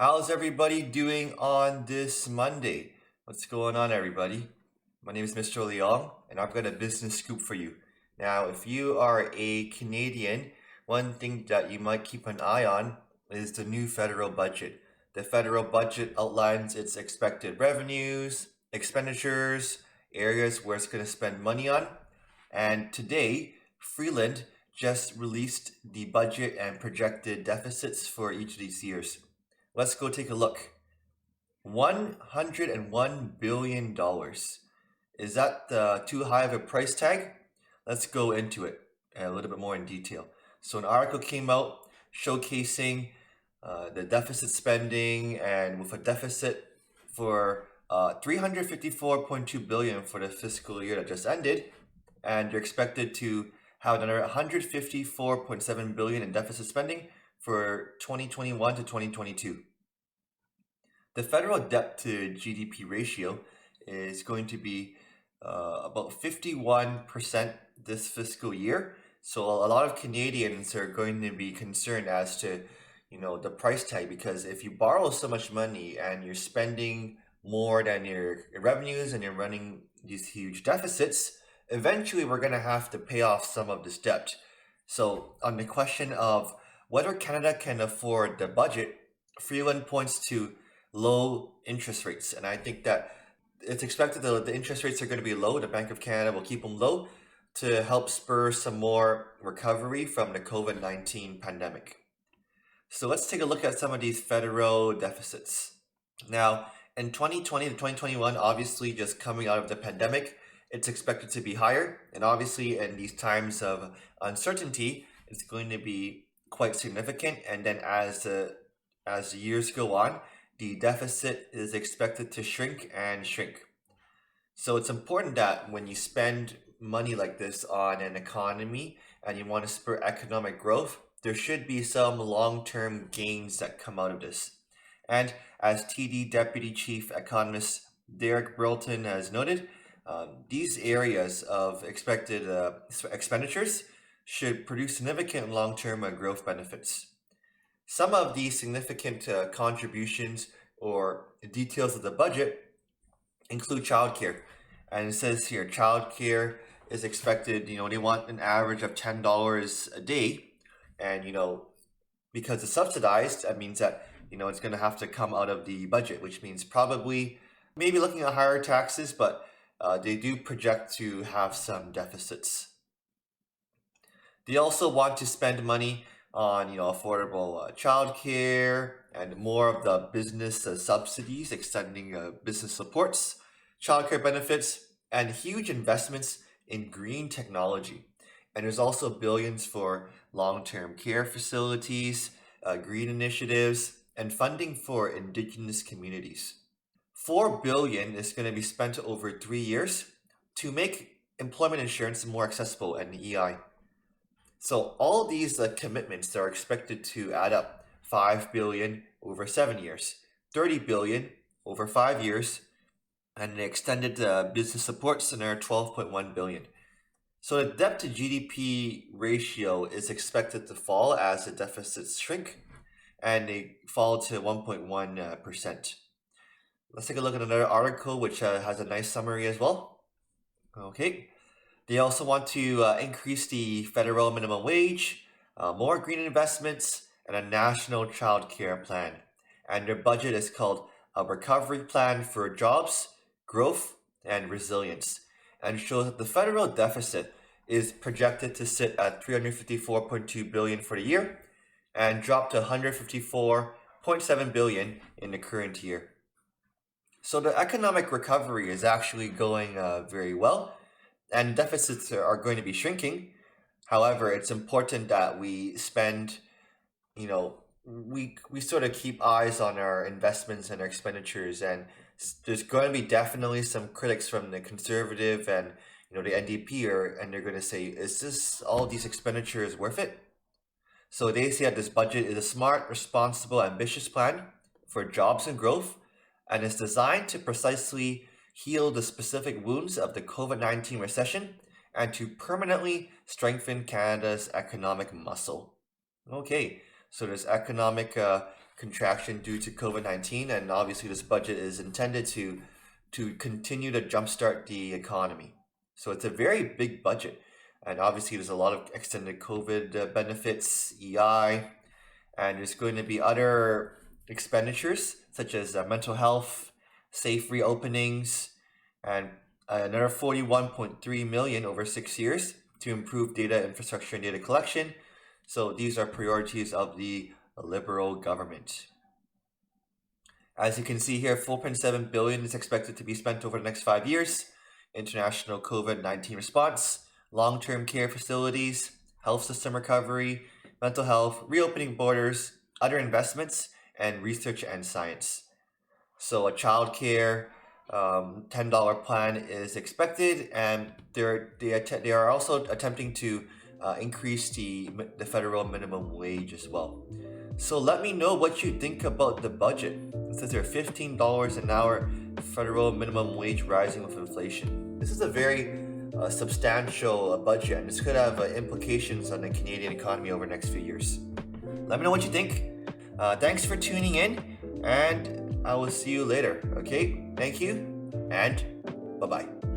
How's everybody doing on this Monday? What's going on, everybody? My name is Mr. Leong, and I've got a business scoop for you. Now, if you are a Canadian, one thing that you might keep an eye on is the new federal budget. The federal budget outlines its expected revenues, expenditures, areas where it's going to spend money on. And today, Freeland just released the budget and projected deficits for each of these years. Let's go take a look. $101 billion. Is that too high of a price tag? Let's go into it a little bit more in detail. So an article came out showcasing the deficit spending, and with a deficit for 354.2 billion for the fiscal year that just ended, and you're expected to have another 154.7 billion in deficit spending for 2021 to 2022. The federal debt to GDP ratio is going to be about 51% this fiscal year. So a lot of Canadians are going to be concerned as to, the price tag, because if you borrow so much money and you're spending more than your revenues and you're running these huge deficits, eventually we're going to have to pay off some of this debt. So on the question of whether Canada can afford the budget, Freeland points to low interest rates. And I think that it's expected that the interest rates are going to be low. The Bank of Canada will keep them low to help spur some more recovery from the COVID-19 pandemic. So let's take a look at some of these federal deficits. Now, in 2020 to 2021, obviously just coming out of the pandemic, it's expected to be higher. And obviously in these times of uncertainty, it's going to be quite significant. And then as the years go on, the deficit is expected to shrink and shrink. So it's important that when you spend money like this on an economy and you want to spur economic growth, there should be some long-term gains that come out of this. And as TD Deputy Chief Economist Derek Burlton has noted, these areas of expected expenditures should produce significant long-term growth benefits. Some of the significant contributions or details of the budget include childcare. And it says here, childcare is expected, they want an average of $10 a day. And, because it's subsidized, that means that, it's going to have to come out of the budget, which means probably maybe looking at higher taxes, but they do project to have some deficits. They also want to spend money on affordable childcare and more of the business subsidies, extending business supports, childcare benefits, and huge investments in green technology. And there's also billions for long-term care facilities, green initiatives, and funding for Indigenous communities. $4 billion is going to be spent over 3 years to make employment insurance more accessible and EI. So all these commitments are expected to add up $5 billion over 7 years, $30 billion over 5 years, and the extended business supports another $12.1 billion. So the debt to GDP ratio is expected to fall as the deficits shrink, and they fall to 1.1%. Let's take a look at another article which has a nice summary as well. Okay. They also want to increase the federal minimum wage, more green investments, and a national child care plan. And their budget is called a recovery plan for jobs, growth, and resilience, and shows that the federal deficit is projected to sit at $354.2 billion for the year and drop to $154.7 billion in the current year. So the economic recovery is actually going very well, and deficits are going to be shrinking. However, it's important that we spend, we sort of keep eyes on our investments and our expenditures. And there's going to be definitely some critics from the Conservative and the NDP, and they're going to say, is this all these expenditures worth it? So they say that this budget is a smart, responsible, ambitious plan for jobs and growth, and is designed to precisely heal the specific wounds of the COVID-19 recession and to permanently strengthen Canada's economic muscle. Okay, So there's economic contraction due to COVID-19, and obviously this budget is intended to continue to jumpstart the economy. So it's a very big budget, and obviously there's a lot of extended COVID benefits, EI, and there's going to be other expenditures such as mental health, safe reopenings, and another 41.3 million over 6 years to improve data infrastructure and data collection. So these are priorities of the Liberal government. As you can see here, 4.7 billion is expected to be spent over the next 5 years. International COVID-19 response, long-term care facilities, health system recovery, mental health, reopening borders, other investments, and research and science. So a childcare $10 plan is expected, and they are also attempting to increase the federal minimum wage as well. So let me know what you think about the budget. It says there $15 an hour federal minimum wage rising with inflation. This is a very substantial budget, and this could have implications on the Canadian economy over the next few years. Let me know what you think. Thanks for tuning in, and I will see you later. Okay, thank you, and bye-bye.